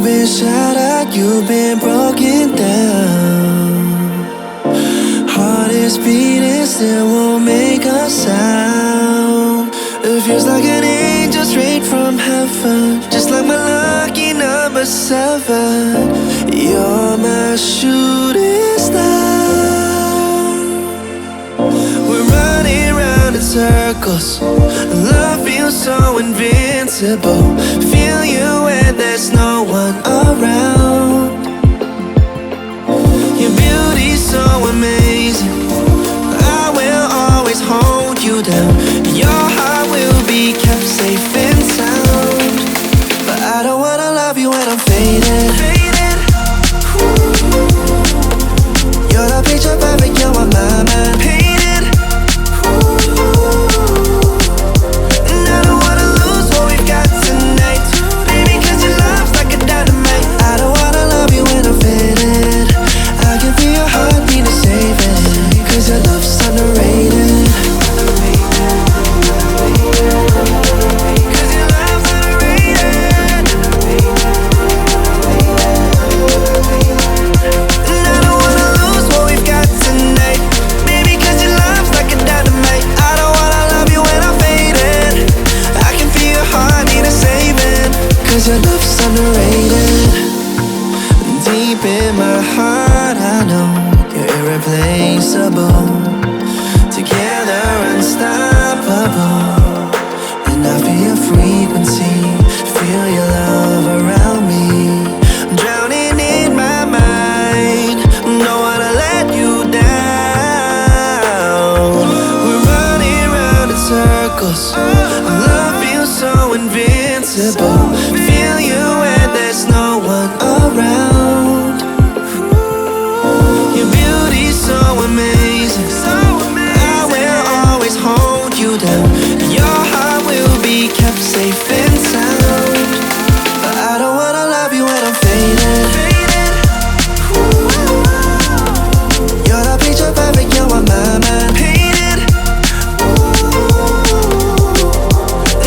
been shattered, you've been broken down. Heart is beating, still won't make a sound. It feels like an angel straight from heaven, just like my lucky number 7. You're my shooting star. We're running round in circles, love feels so invincible. Feel you when there's no one around. Your beauty's so amazing, I will always hold you down. Your heart will be kept safe and sound. But I don't wanna love you when I'm faded. You're the picture perfect, you're on my mind. Painted. And I don't wanna lose what we've got tonight, baby, cause your love's like a dynamite. I don't wanna love you when I'm faded. I can feel your heart need to save it, cause your love's underrated. Cause your love's underrated. And I don't wanna lose what we've got tonight, baby, cause your love's like a dynamite. I don't wanna love you when I'm faded. I can feel your heart need a saving, cause your love's underrated. Deep in my heart I know you're irreplaceable. Together unstoppable. And I feel your frequency, feel your love around me. I'm drowning in my mind, don't wanna let you down. We're running round in circles, love feels so invincible. Feel you when there's no one around. Your beauty's so amazing, I will always hold you down. Your heart will be kept safe and sound. But I don't wanna love you when I'm faded. You're the picture perfect, you're on my mind. Painted.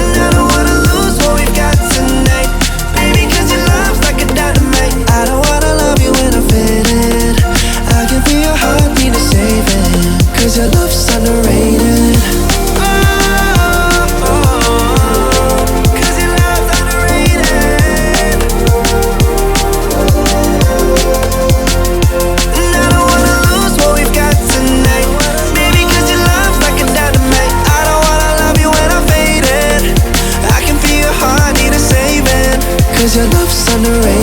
And I don't wanna lose what we've got tonight, baby, cause your love's like a dynamite. I don't wanna love you when I'm faded. I can feel your heart need to save it, cause your love's underrated. Cause your love's underrated. And I don't wanna lose what we've got tonight, baby, cause your love's like a dynamite. I don't wanna love you when I'm faded. I can feel your heart need a saving, cause your love's underrated.